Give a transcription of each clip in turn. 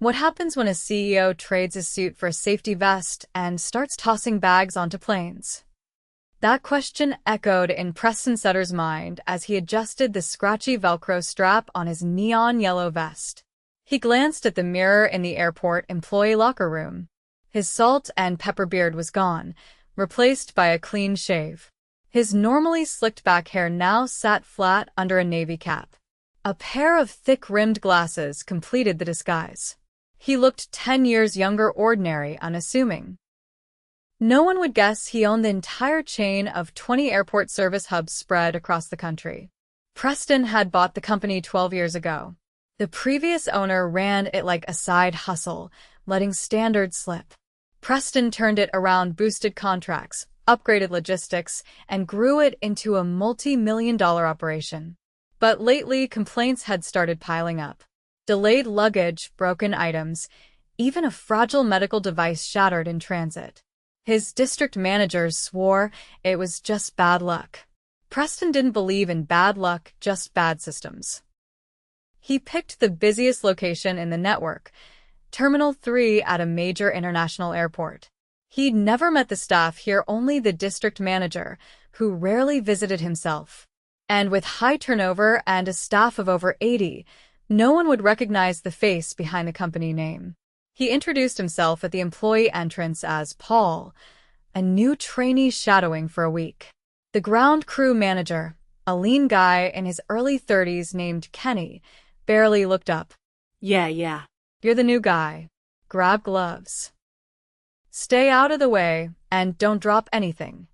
What happens when a CEO trades his suit for a safety vest and starts tossing bags onto planes? That question echoed in Preston Sutter's mind as he adjusted the scratchy Velcro strap on his neon yellow vest. He glanced at the mirror in the airport employee locker room. His salt and pepper beard was gone, replaced by a clean shave. His normally slicked-back hair now sat flat under a navy cap. A pair of thick-rimmed glasses completed the disguise. He looked 10 years younger, ordinary, unassuming. No one would guess he owned the entire chain of 20 airport service hubs spread across the country. Preston had bought the company 12 years ago. The previous owner ran it like a side hustle, letting standards slip. Preston turned it around, boosted contracts, upgraded logistics, and grew it into a multi-million-dollar operation. But lately, complaints had started piling up. Delayed luggage, broken items, even a fragile medical device shattered in transit. His district managers swore it was just bad luck. Preston didn't believe in bad luck, just bad systems. He picked the busiest location in the network, Terminal 3 at a major international airport. He'd never met the staff here, only the district manager, who rarely visited himself. And with high turnover and a staff of over 80, no one would recognize the face behind the company name. He introduced himself at the employee entrance as Paul, a new trainee shadowing for a week. The ground crew manager, a lean guy in his early 30s named Kenny, barely looked up. Yeah. You're the new guy. Grab gloves. Stay out of the way, and don't drop anything.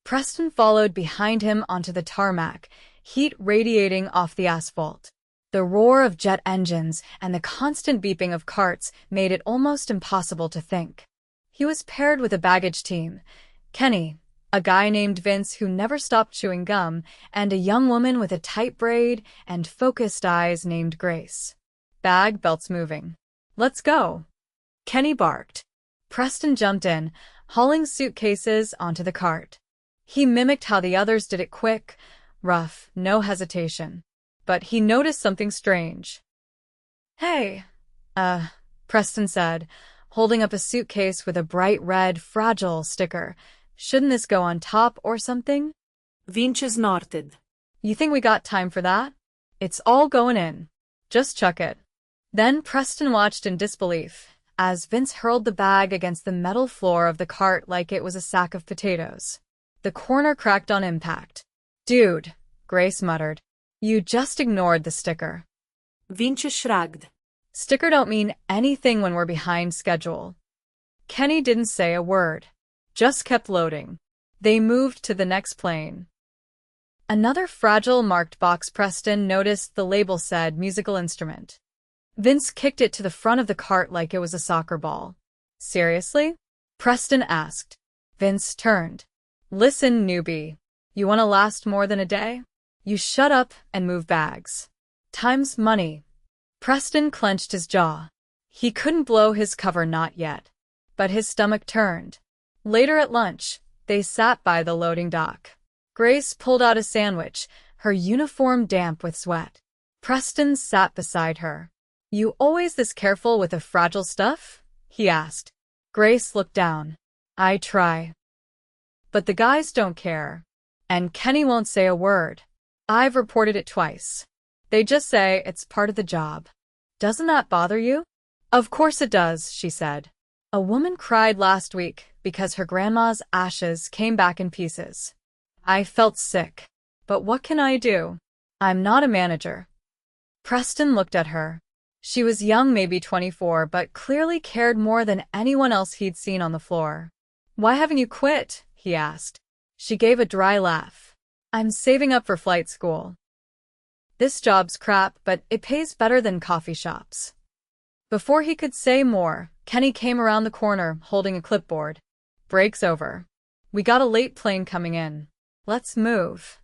Preston followed behind him onto the tarmac, heat radiating off the asphalt. The roar of jet engines and the constant beeping of carts made it almost impossible to think. He was paired with a baggage team, Kenny, a guy named Vince who never stopped chewing gum, and a young woman with a tight braid and focused eyes named Grace. Bag belts moving. Let's go, Kenny barked. Preston jumped in, hauling suitcases onto the cart. He mimicked how the others did it, quick, rough, no hesitation. But he noticed something strange. Hey, Preston said, holding up a suitcase with a bright red, fragile sticker. Shouldn't this go on top or something? Vince snorted. You think we got time for that? It's all going in. Just chuck it. Then Preston watched in disbelief as Vince hurled the bag against the metal floor of the cart like it was a sack of potatoes. The corner cracked on impact. Dude, Grace muttered. You just ignored the sticker. Vince shrugged. Sticker don't mean anything when we're behind schedule. Kenny didn't say a word. Just kept loading. They moved to the next plane. Another fragile marked box. Preston noticed the label said musical instrument. Vince kicked it to the front of the cart like it was a soccer ball. Seriously? Preston asked. Vince turned. Listen, newbie. You want to last more than a day? You shut up and move bags. Time's money. Preston clenched his jaw. He couldn't blow his cover, not yet. But his stomach turned. Later at lunch, they sat by the loading dock. Grace pulled out a sandwich, her uniform damp with sweat. Preston sat beside her. You always this careful with the fragile stuff? He asked. Grace looked down. I try. But the guys don't care. And Kenny won't say a word. I've reported it twice. They just say it's part of the job. Doesn't that bother you? Of course it does, she said. A woman cried last week because her grandma's ashes came back in pieces. I felt sick. But what can I do? I'm not a manager. Preston looked at her. She was young, maybe 24, but clearly cared more than anyone else he'd seen on the floor. Why haven't you quit? He asked. She gave a dry laugh. I'm saving up for flight school. This job's crap, but it pays better than coffee shops. Before he could say more, Kenny came around the corner, holding a clipboard. Break's over. We got a late plane coming in. Let's move.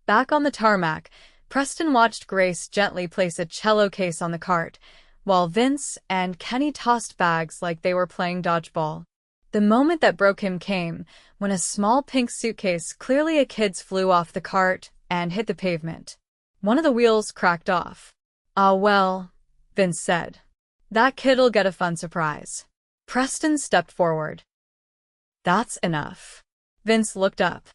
Back on the tarmac, Preston watched Grace gently place a cello case on the cart, while Vince and Kenny tossed bags like they were playing dodgeball. The moment that broke him came when a small pink suitcase, clearly a kid's, flew off the cart and hit the pavement. One of the wheels cracked off. Ah, well, Vince said. That kid'll get a fun surprise. Preston stepped forward. That's enough. Vince looked up.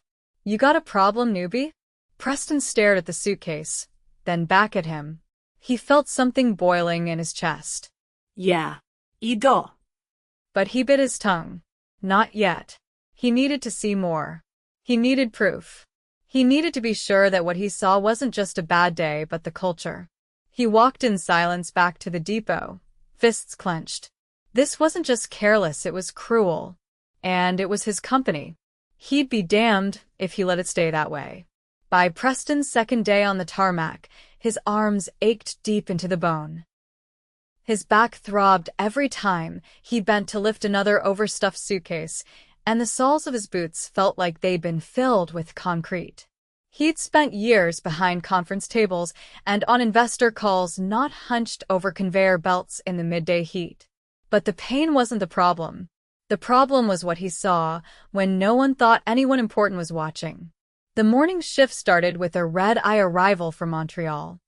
You got a problem, newbie? Preston stared at the suitcase, then back at him. He felt something boiling in his chest. Yeah. I do. But he bit his tongue. Not yet. He needed to see more. He needed proof. He needed to be sure that what he saw wasn't just a bad day but the culture. He walked in silence back to the depot, fists clenched. This wasn't just careless, it was cruel. And it was his company. He'd be damned if he let it stay that way. By Preston's second day on the tarmac, his arms ached deep into the bone. His back throbbed every time he bent to lift another overstuffed suitcase, and the soles of his boots felt like they'd been filled with concrete. He'd spent years behind conference tables and on investor calls, not hunched over conveyor belts in the midday heat. But the pain wasn't the problem. The problem was what he saw when no one thought anyone important was watching. The morning shift started with a red-eye arrival from Montreal.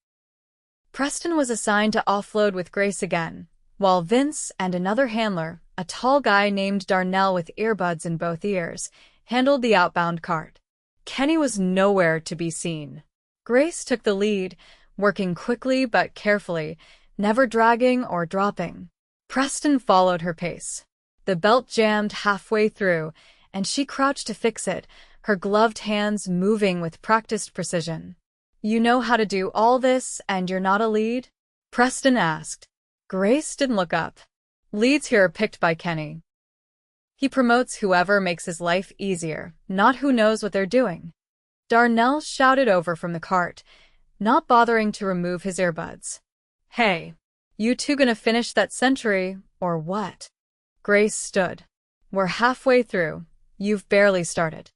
Preston was assigned to offload with Grace again, while Vince and another handler, a tall guy named Darnell with earbuds in both ears, handled the outbound cart. Kenny was nowhere to be seen. Grace took the lead, working quickly but carefully, never dragging or dropping. Preston followed her pace. The belt jammed halfway through, and she crouched to fix it, her gloved hands moving with practiced precision. You know how to do all this, and you're not a lead? Preston asked. Grace didn't look up. Leads here are picked by Kenny. He promotes whoever makes his life easier, not who knows what they're doing. Darnell shouted over from the cart, not bothering to remove his earbuds. Hey, you two gonna finish that century, or what? Grace stood. We're halfway through. You've barely started.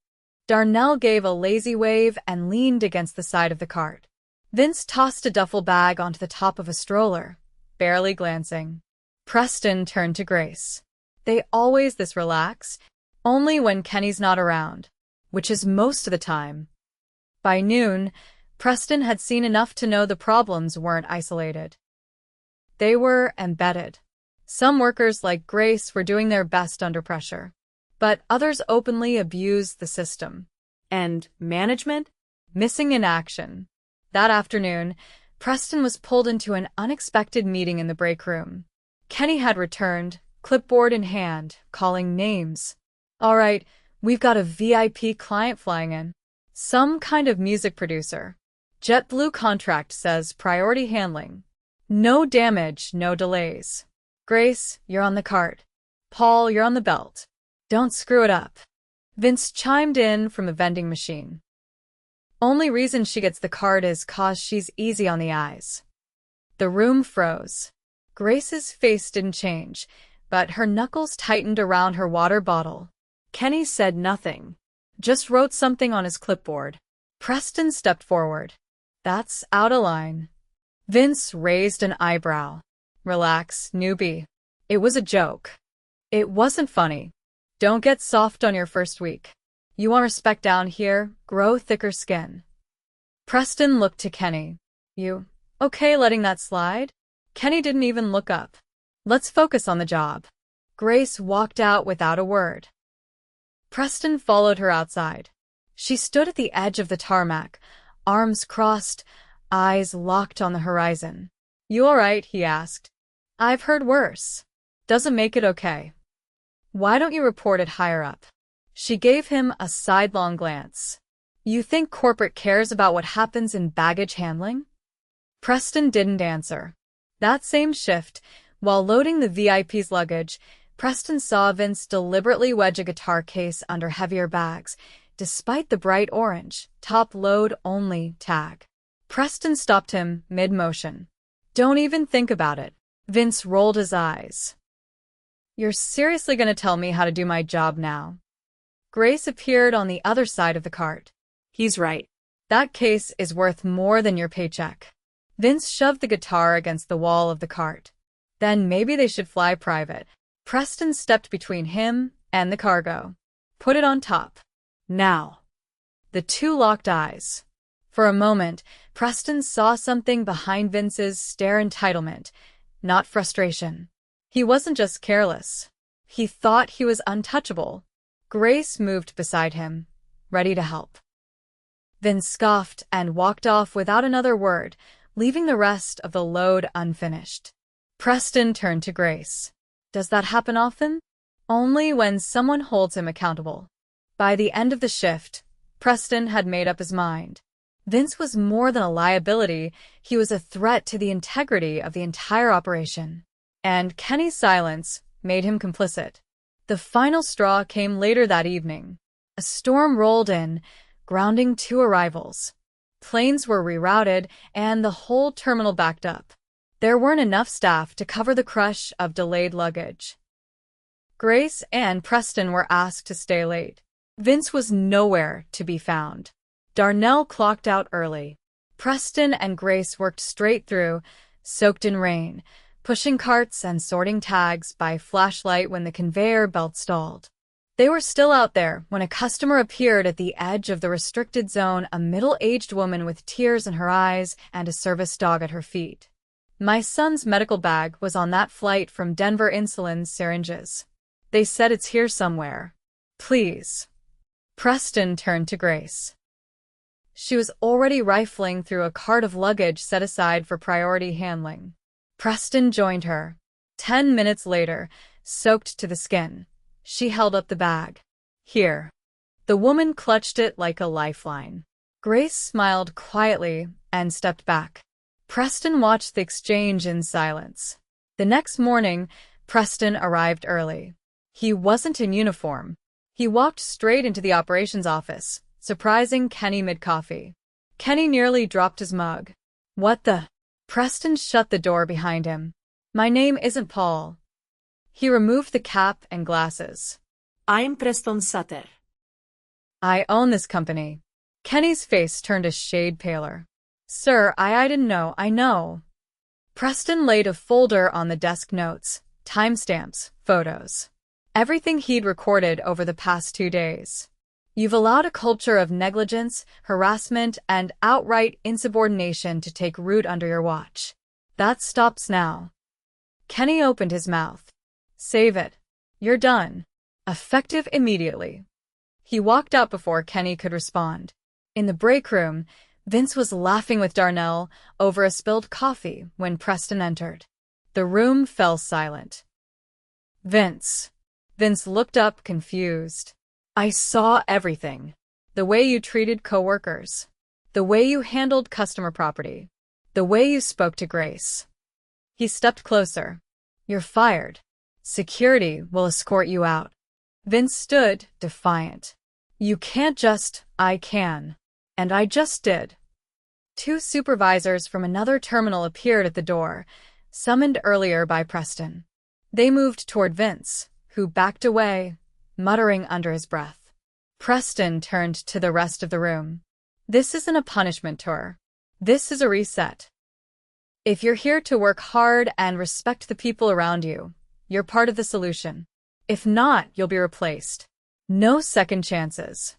Darnell gave a lazy wave and leaned against the side of the cart. Vince tossed a duffel bag onto the top of a stroller, barely glancing. Preston turned to Grace. They always this relaxed, only when Kenny's not around, which is most of the time. By noon, Preston had seen enough to know the problems weren't isolated. They were embedded. Some workers like Grace were doing their best under pressure, but others openly abused the system. And management? Missing in action. That afternoon, Preston was pulled into an unexpected meeting in the break room. Kenny had returned, clipboard in hand, calling names. All right, we've got a VIP client flying in. Some kind of music producer. JetBlue contract says priority handling. No damage, no delays. Grace, you're on the cart. Paul, you're on the belt. Don't screw it up. Vince chimed in from a vending machine. Only reason she gets the cart is 'cause she's easy on the eyes. The room froze. Grace's face didn't change, but her knuckles tightened around her water bottle. Kenny said nothing, just wrote something on his clipboard. Preston stepped forward. That's out of line. Vince raised an eyebrow. Relax, newbie. It was a joke. It wasn't funny. Don't get soft on your first week. You want respect down here, grow thicker skin. Preston looked to Kenny. You okay letting that slide? Kenny didn't even look up. Let's focus on the job. Grace walked out without a word. Preston followed her outside. She stood at the edge of the tarmac, arms crossed, eyes locked on the horizon. You all right? He asked. I've heard worse. Doesn't make it okay. Why don't you report it higher up? She gave him a sidelong glance. You think corporate cares about what happens in baggage handling? Preston didn't answer. That same shift, while loading the VIP's luggage, Preston saw Vince deliberately wedge a guitar case under heavier bags, despite the bright orange, top load only tag. Preston stopped him mid-motion. Don't even think about it. Vince rolled his eyes. You're seriously going to tell me how to do my job now? Grace appeared on the other side of the cart. He's right. That case is worth more than your paycheck. Vince shoved the guitar against the wall of the cart. Then maybe they should fly private. Preston stepped between him and the cargo. Put it on top. Now. The two locked eyes. For a moment, Preston saw something behind Vince's stare entitlement. not frustration. He wasn't just careless. He thought he was untouchable. Grace moved beside him, ready to help. Vince scoffed and walked off without another word, leaving the rest of the load unfinished. Preston turned to Grace. Does that happen often? Only when someone holds him accountable. By the end of the shift, Preston had made up his mind. Vince was more than a liability, he was a threat to the integrity of the entire operation. And Kenny's silence made him complicit. The final straw came later that evening. A storm rolled in, grounding 2 arrivals. Planes were rerouted, and the whole terminal backed up. There weren't enough staff to cover the crush of delayed luggage. Grace and Preston were asked to stay late. Vince was nowhere to be found. Darnell clocked out early. Preston and Grace worked straight through, soaked in rain, pushing carts and sorting tags by flashlight when the conveyor belt stalled. They were still out there when a customer appeared at the edge of the restricted zone, a middle-aged woman with tears in her eyes and a service dog at her feet. My son's medical bag was on that flight from Denver. Insulin syringes. They said it's here somewhere. Please. Preston turned to Grace. She was already rifling through a cart of luggage set aside for priority handling. Preston joined her. 10 minutes later, soaked to the skin, she held up the bag. Here. The woman clutched it like a lifeline. Grace smiled quietly and stepped back. Preston watched the exchange in silence. The next morning, Preston arrived early. He wasn't in uniform. He walked straight into the operations office, surprising Kenny mid-coffee. Kenny nearly dropped his mug. What the? Preston shut the door behind him. My name isn't Paul. He removed the cap and glasses. I'm Preston Sutter. I own this company. Kenny's face turned a shade paler. Sir, I didn't know. I know. Preston laid a folder on the desk. Notes, timestamps, photos. Everything he'd recorded over the past 2 days. You've allowed a culture of negligence, harassment, and outright insubordination to take root under your watch. That stops now. Kenny opened his mouth. Save it. You're done. Effective immediately. He walked out before Kenny could respond. In the break room, Vince was laughing with Darnell over a spilled coffee when Preston entered. The room fell silent. Vince. Vince looked up, confused. I saw everything. The way you treated coworkers. The way you handled customer property. The way you spoke to Grace. He stepped closer. You're fired. Security will escort you out. Vince stood, defiant. You can't just. I can. And I just did. 2 supervisors from another terminal appeared at the door, summoned earlier by Preston. They moved toward Vince, who backed away, muttering under his breath. Preston turned to the rest of the room. This isn't a punishment tour. This is a reset. If you're here to work hard and respect the people around you, you're part of the solution. If not, you'll be replaced. No second chances.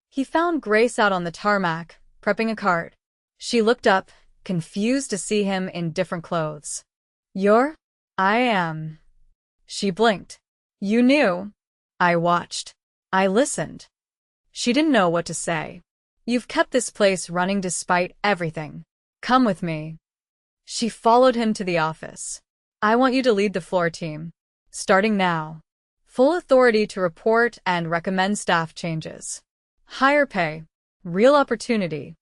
He found Grace out on the tarmac, prepping a cart. She looked up, confused to see him in different clothes. You're? I am. She blinked. You knew. I watched. I listened. She didn't know what to say. You've kept this place running despite everything. Come with me. She followed him to the office. I want you to lead the floor team. Starting now. Full authority to report and recommend staff changes. Higher pay. Real opportunity.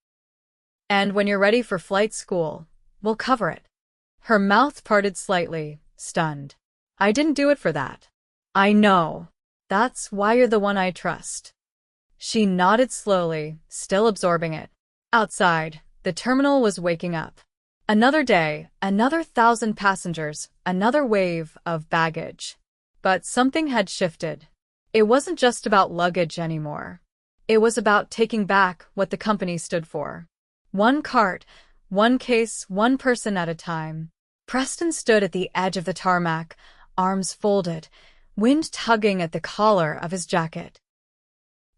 And when you're ready for flight school, we'll cover it. Her mouth parted slightly, stunned. I didn't do it for that. I know. That's why you're the one I trust. She nodded slowly, still absorbing it. Outside, the terminal was waking up. Another day, another 1,000 passengers, another wave of baggage. But something had shifted. It wasn't just about luggage anymore. It was about taking back what the company stood for. One cart, one case, one person at a time. Preston stood at the edge of the tarmac, arms folded, wind tugging at the collar of his jacket.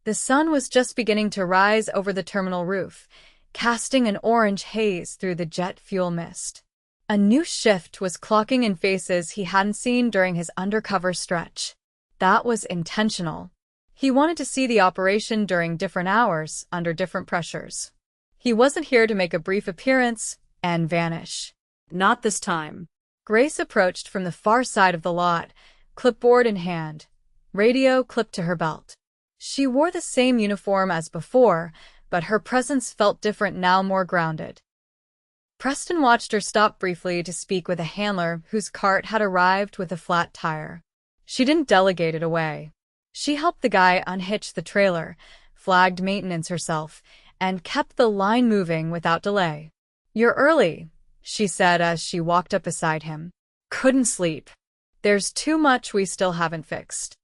The sun was just beginning to rise over the terminal roof, casting an orange haze through the jet fuel mist. A new shift was clocking in faces he hadn't seen during his undercover stretch. That was intentional. He wanted to see the operation during different hours, under different pressures. He wasn't here to make a brief appearance and vanish. Not this time. Grace approached from the far side of the lot, clipboard in hand, radio clipped to her belt. She wore the same uniform as before, but her presence felt different now, more grounded. Preston watched her stop briefly to speak with a handler whose cart had arrived with a flat tire. She didn't delegate it away. She helped the guy unhitch the trailer, flagged maintenance herself, and kept the line moving without delay. "You're early," she said as she walked up beside him. "Couldn't sleep. There's too much we still haven't fixed."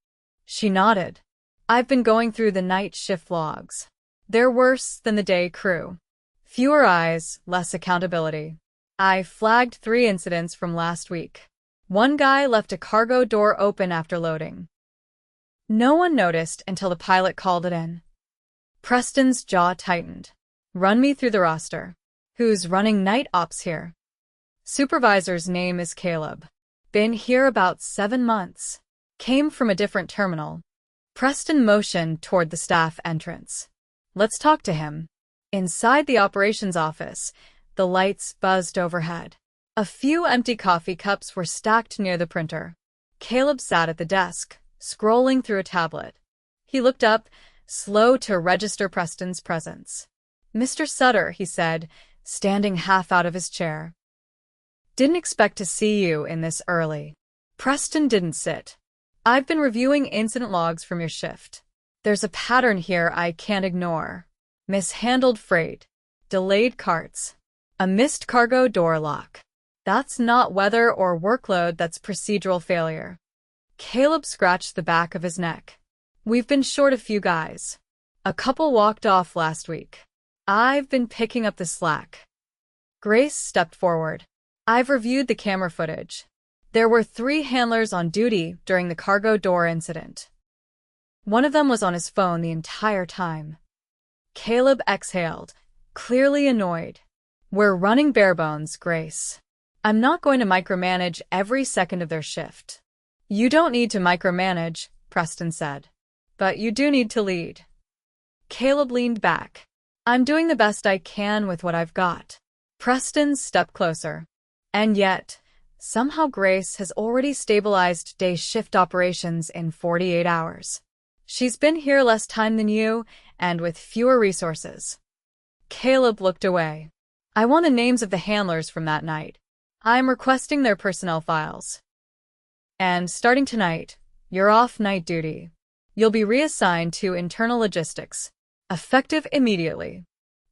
She nodded. "I've been going through the night shift logs. They're worse than the day crew. Fewer eyes, less accountability. I flagged 3 incidents from last week. One guy left a cargo door open after loading. No one noticed until the pilot called it in." Preston's jaw tightened. "Run me through the roster. Who's running night ops here?" "Supervisor's name is Caleb. Been here about 7 months. Came from a different terminal." Preston motioned toward the staff entrance. "Let's talk to him." Inside the operations office, the lights buzzed overhead. A few empty coffee cups were stacked near the printer. Caleb sat at the desk, scrolling through a tablet. He looked up, slow to register Preston's presence. "Mr. Sutter," he said, standing half out of his chair. "Didn't expect to see you in this early." Preston didn't sit. "I've been reviewing incident logs from your shift. There's a pattern here I can't ignore. Mishandled freight, delayed carts, a missed cargo door lock. That's not weather or workload, that's procedural failure." Caleb scratched the back of his neck. "We've been short a few guys. A couple walked off last week. I've been picking up the slack." Grace stepped forward. "I've reviewed the camera footage. There were 3 handlers on duty during the cargo door incident. One of them was on his phone the entire time." Caleb exhaled, clearly annoyed. "We're running bare bones, Grace. I'm not going to micromanage every second of their shift." "You don't need to micromanage," Preston said. "But you do need to lead." Caleb leaned back. "I'm doing the best I can with what I've got." Preston stepped closer. "And yet, somehow Grace has already stabilized day shift operations in 48 hours. She's been here less time than you, and with fewer resources." Caleb looked away. "I want the names of the handlers from that night. I'm requesting their personnel files. And starting tonight, you're off night duty. You'll be reassigned to internal logistics, effective immediately."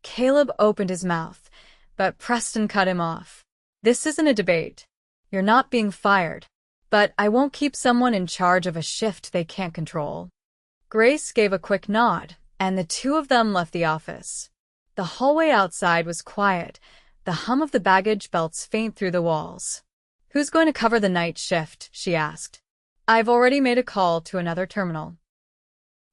Caleb opened his mouth, but Preston cut him off. "This isn't a debate. You're not being fired, but I won't keep someone in charge of a shift they can't control." Grace gave a quick nod, and the two of them left the office. The hallway outside was quiet, the hum of the baggage belts faint through the walls. "Who's going to cover the night shift?" she asked. "I've already made a call to another terminal.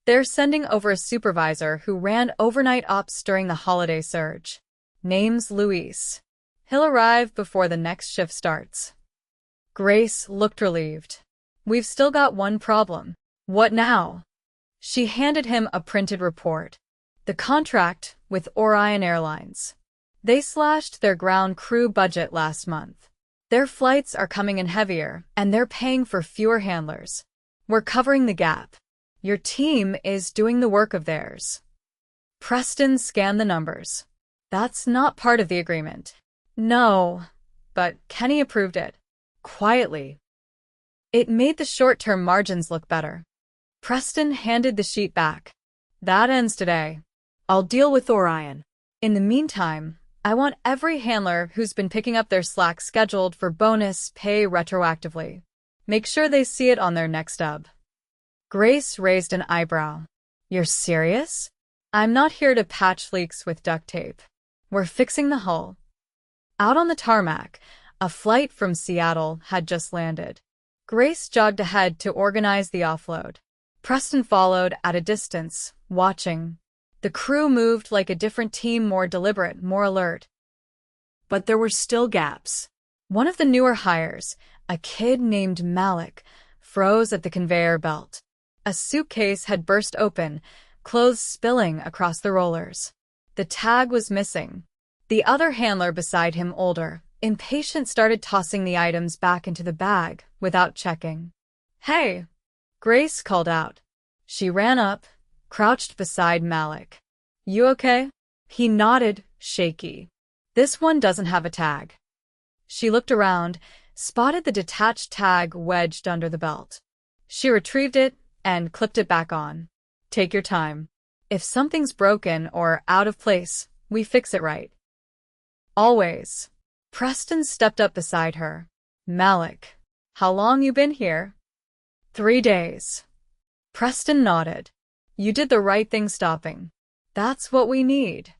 They're sending over a supervisor who ran overnight ops during the holiday surge. Name's Luis. He'll arrive before the next shift starts." Grace looked relieved. "We've still got one problem." "What now?" She handed him a printed report. "The contract with Orion Airlines. They slashed their ground crew budget last month. Their flights are coming in heavier, and they're paying for fewer handlers. We're covering the gap. Your team is doing the work of theirs." Preston scanned the numbers. "That's not part of the agreement." "No, but Kenny approved it. Quietly. It made the short-term margins look better." Preston handed the sheet back. "That ends today. I'll deal with Orion. In the meantime, I want every handler who's been picking up their slack scheduled for bonus pay retroactively. Make sure they see it on their next stub." Grace raised an eyebrow. "You're serious?" "I'm not here to patch leaks with duct tape. We're fixing the hull." Out on the tarmac, a flight from Seattle had just landed. Grace jogged ahead to organize the offload. Preston followed at a distance, watching. The crew moved like a different team, more deliberate, more alert. But there were still gaps. One of the newer hires, a kid named Malik, froze at the conveyor belt. A suitcase had burst open, clothes spilling across the rollers. The tag was missing. The other handler beside him, older, impatient, started tossing the items back into the bag without checking. "Hey!" Grace called out. She ran up, crouched beside Malik. "You okay?" He nodded, shaky. "This one doesn't have a tag." She looked around, spotted the detached tag wedged under the belt. She retrieved it and clipped it back on. "Take your time. If something's broken or out of place, we fix it right." "Always." Preston stepped up beside her. "Malik, how long you been here?" 3 days. Preston nodded. "You did the right thing stopping. That's what we need."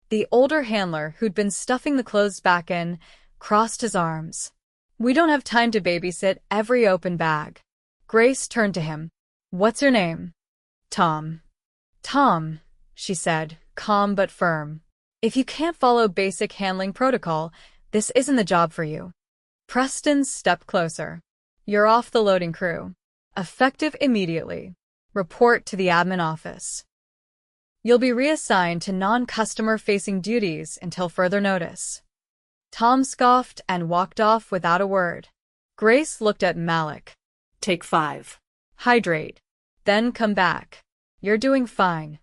The older handler, who'd been stuffing the clothes back in, crossed his arms. "We don't have time to babysit every open bag." Grace turned to him. "What's your name?" "Tom." "Tom," she said, calm but firm. "If you can't follow basic handling protocol, this isn't the job for you." Preston stepped closer. "You're off the loading crew. Effective immediately. Report to the admin office. You'll be reassigned to non-customer-facing duties until further notice." Tom scoffed and walked off without a word. Grace looked at Malik. Take 5. "Hydrate. Then come back. You're doing fine."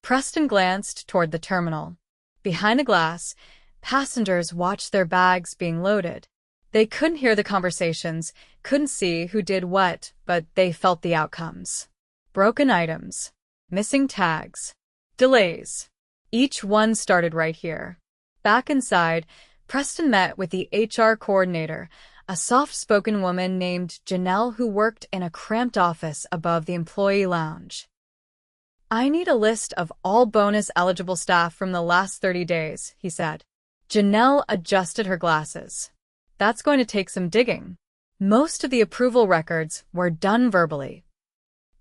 Preston glanced toward the terminal. Behind the glass, passengers watched their bags being loaded. They couldn't hear the conversations, couldn't see who did what, but they felt the outcomes. Broken items, missing tags, delays. Each one started right here. Back inside, Preston met with the HR coordinator, a soft-spoken woman named Janelle who worked in a cramped office above the employee lounge. "I need a list of all bonus-eligible staff from the last 30 days, he said. Janelle adjusted her glasses. "That's going to take some digging. Most of the approval records were done verbally.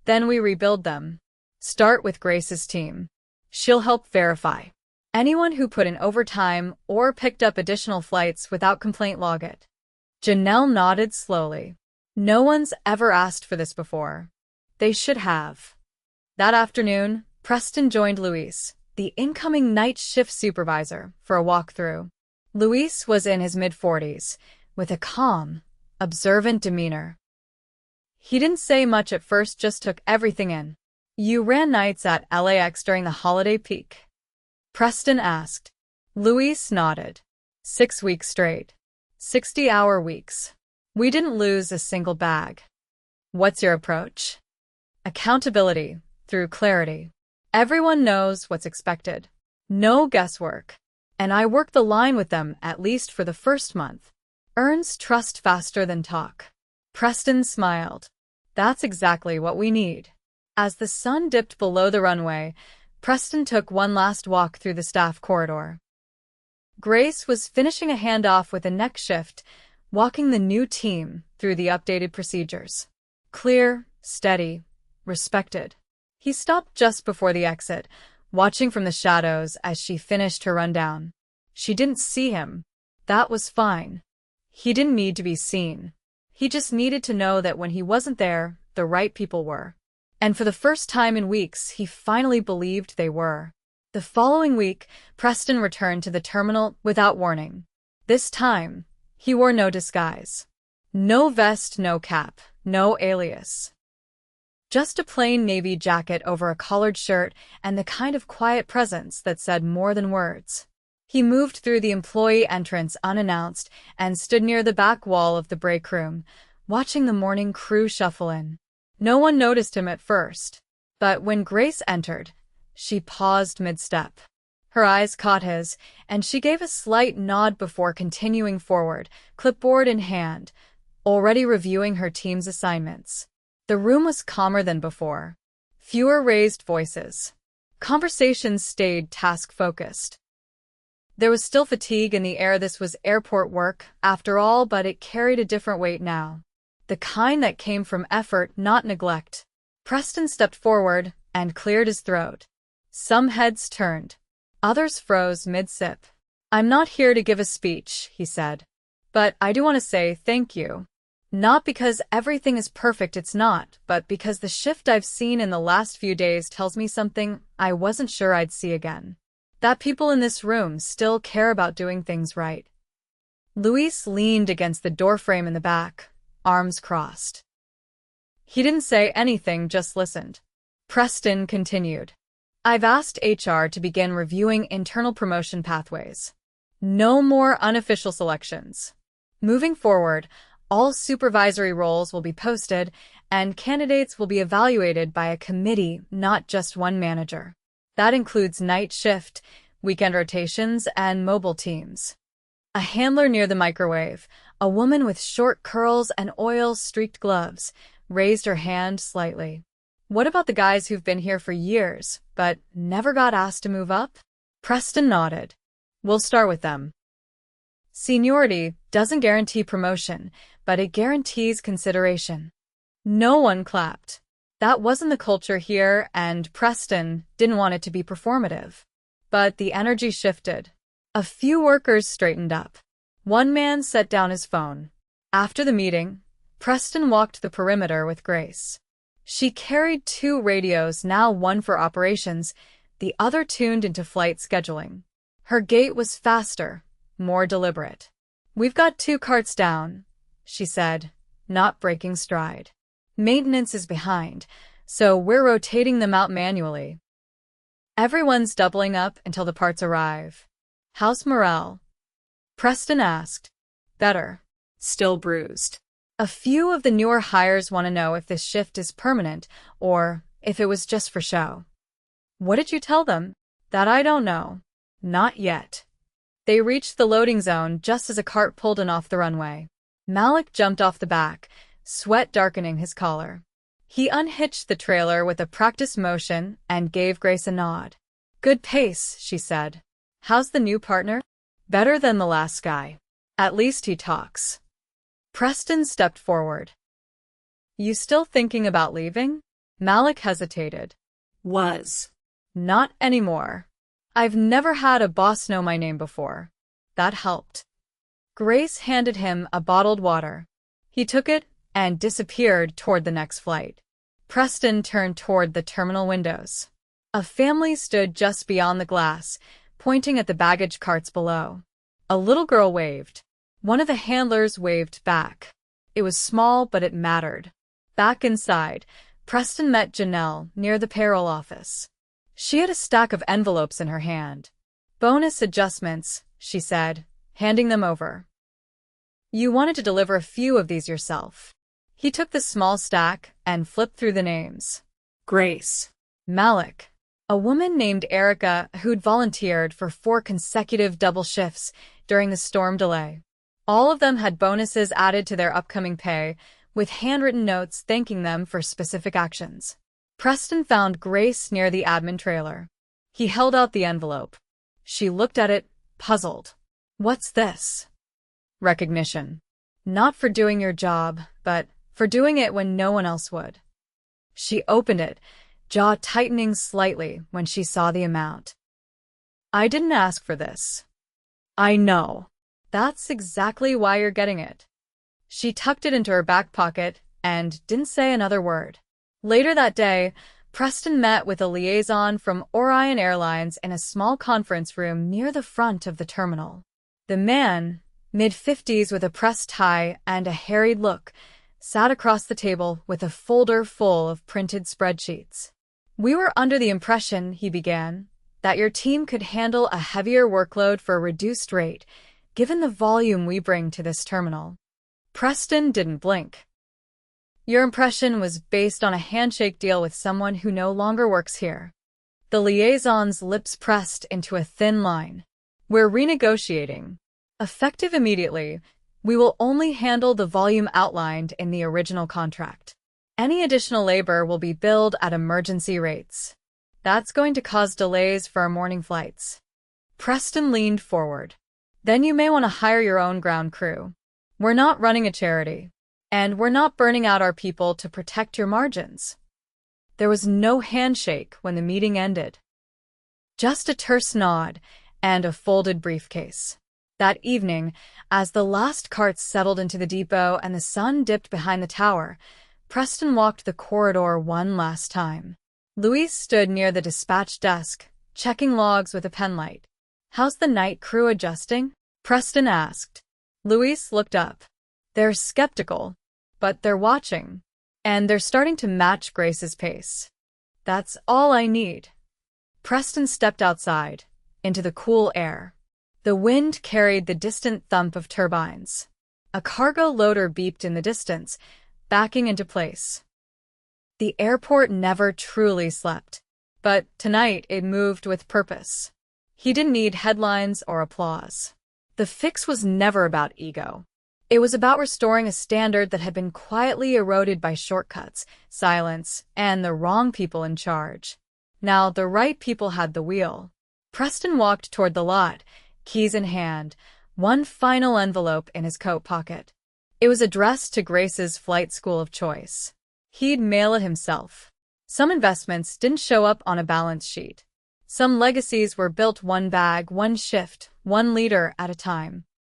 Then we rebuild them. Start with Grace's team. She'll help verify. Anyone who put in overtime or picked up additional flights without complaint, log it." Janelle nodded slowly. "No one's ever asked for this before. They should have." That afternoon, Preston joined Luis, the incoming night shift supervisor, for a walkthrough. Luis was in his mid-40s, with a calm, observant demeanor. He didn't say much at first, just took everything in. "You ran nights at LAX during the holiday peak?" Preston asked. Luis nodded. 6 weeks straight. 60-hour weeks. We didn't lose a single bag. "What's your approach?" "Accountability, through clarity. Everyone knows what's expected. No guesswork. And I work the line with them, at least for the first month. Earns trust faster than talk." Preston smiled. "That's exactly what we need." As the sun dipped below the runway, Preston took one last walk through the staff corridor. Grace was finishing a handoff with a neck shift, walking the new team through the updated procedures. Clear, steady, respected. He stopped just before the exit, watching from the shadows as she finished her rundown. She didn't see him. That was fine. He didn't need to be seen. He just needed to know that when he wasn't there, the right people were. And for the first time in weeks, he finally believed they were. The following week, Preston returned to the terminal without warning. This time, he wore no disguise. No vest, no cap, no alias. Just a plain navy jacket over a collared shirt and the kind of quiet presence that said more than words. He moved through the employee entrance unannounced and stood near the back wall of the break room, watching the morning crew shuffle in. No one noticed him at first, but when Grace entered, she paused mid-step. Her eyes caught his, and she gave a slight nod before continuing forward, clipboard in hand, already reviewing her team's assignments. The room was calmer than before. Fewer raised voices. Conversations stayed task-focused. There was still fatigue in the air. This was airport work, after all, but it carried a different weight now. The kind that came from effort, not neglect. Preston stepped forward and cleared his throat. Some heads turned. Others froze mid-sip. "I'm not here to give a speech," he said. But I do want to say thank you. Not because everything is perfect, it's not, but because the shift I've seen in the last few days tells me something I wasn't sure I'd see again. That people in this room still care about doing things right. Luis leaned against the doorframe in the back, arms crossed. He didn't say anything, just listened. Preston continued. I've asked HR to begin reviewing internal promotion pathways. No more unofficial selections. Moving forward, all supervisory roles will be posted, and candidates will be evaluated by a committee, not just one manager. That includes night shift, weekend rotations, and mobile teams. A handler near the microwave, a woman with short curls and oil-streaked gloves, raised her hand slightly. What about the guys who've been here for years, but never got asked to move up? Preston nodded. We'll start with them. Seniority doesn't guarantee promotion, but it guarantees consideration. No one clapped. That wasn't the culture here, and Preston didn't want it to be performative. But the energy shifted. A few workers straightened up. One man set down his phone. After the meeting, Preston walked the perimeter with Grace. She carried 2 radios, now one for operations, the other tuned into flight scheduling. Her gait was faster, more deliberate. We've got 2 carts down, she said, not breaking stride. Maintenance is behind, so we're rotating them out manually. Everyone's doubling up until the parts arrive. How's morale? Preston asked. Better. Still bruised. A few of the newer hires want to know if this shift is permanent or if it was just for show. What did you tell them? That I don't know. Not yet. They reached the loading zone just as a cart pulled in off the runway. Malik jumped off the back, sweat darkening his collar. He unhitched the trailer with a practiced motion and gave Grace a nod. Good pace, she said. How's the new partner? Better than the last guy. At least he talks. Preston stepped forward. You still thinking about leaving? Malik hesitated. Was. Not anymore. I've never had a boss know my name before. That helped. Grace handed him a bottled water. He took it and disappeared toward the next flight. Preston turned toward the terminal windows. A family stood just beyond the glass, pointing at the baggage carts below. A little girl waved. One of the handlers waved back. It was small, but it mattered. Back inside, Preston met Janelle near the payroll office. She had a stack of envelopes in her hand. Bonus adjustments, she said, handing them over. You wanted to deliver a few of these yourself. He took the small stack and flipped through the names. Grace. Malik. A woman named Erica who'd volunteered for 4 consecutive double shifts during the storm delay. All of them had bonuses added to their upcoming pay, with handwritten notes thanking them for specific actions. Preston found Grace near the admin trailer. He held out the envelope. She looked at it, puzzled. What's this? Recognition. Not for doing your job, but for doing it when no one else would. She opened it, jaw tightening slightly when she saw the amount. I didn't ask for this. I know. That's exactly why you're getting it. She tucked it into her back pocket and didn't say another word. Later that day, Preston met with a liaison from Orion Airlines in a small conference room near the front of the terminal. The man, mid-50s with a pressed tie and a harried look, sat across the table with a folder full of printed spreadsheets. We were under the impression, he began, that your team could handle a heavier workload for a reduced rate, given the volume we bring to this terminal. Preston didn't blink. Your impression was based on a handshake deal with someone who no longer works here. The liaison's lips pressed into a thin line. We're renegotiating. Effective immediately, we will only handle the volume outlined in the original contract. Any additional labor will be billed at emergency rates. That's going to cause delays for our morning flights. Preston leaned forward. Then you may want to hire your own ground crew. We're not running a charity. And we're not burning out our people to protect your margins. There was no handshake when the meeting ended. Just a terse nod and a folded briefcase. That evening, as the last carts settled into the depot and the sun dipped behind the tower, Preston walked the corridor one last time. Louise stood near the dispatch desk, checking logs with a penlight. "How's the night crew adjusting?" Preston asked. Louise looked up. "They're skeptical, but they're watching. And they're starting to match Grace's pace. That's all I need." Preston stepped outside, into the cool air. The wind carried the distant thump of turbines. A cargo loader beeped in the distance, backing into place. The airport never truly slept, but tonight it moved with purpose. He didn't need headlines or applause. The fix was never about ego. It was about restoring a standard that had been quietly eroded by shortcuts, silence, and the wrong people in charge. Now the right people had the wheel. Preston walked toward the lot, keys in hand, one final envelope in his coat pocket. It was addressed to Grace's flight school of choice. He'd mail it himself. Some investments didn't show up on a balance sheet. Some legacies were built one bag, one shift, one leader at a time.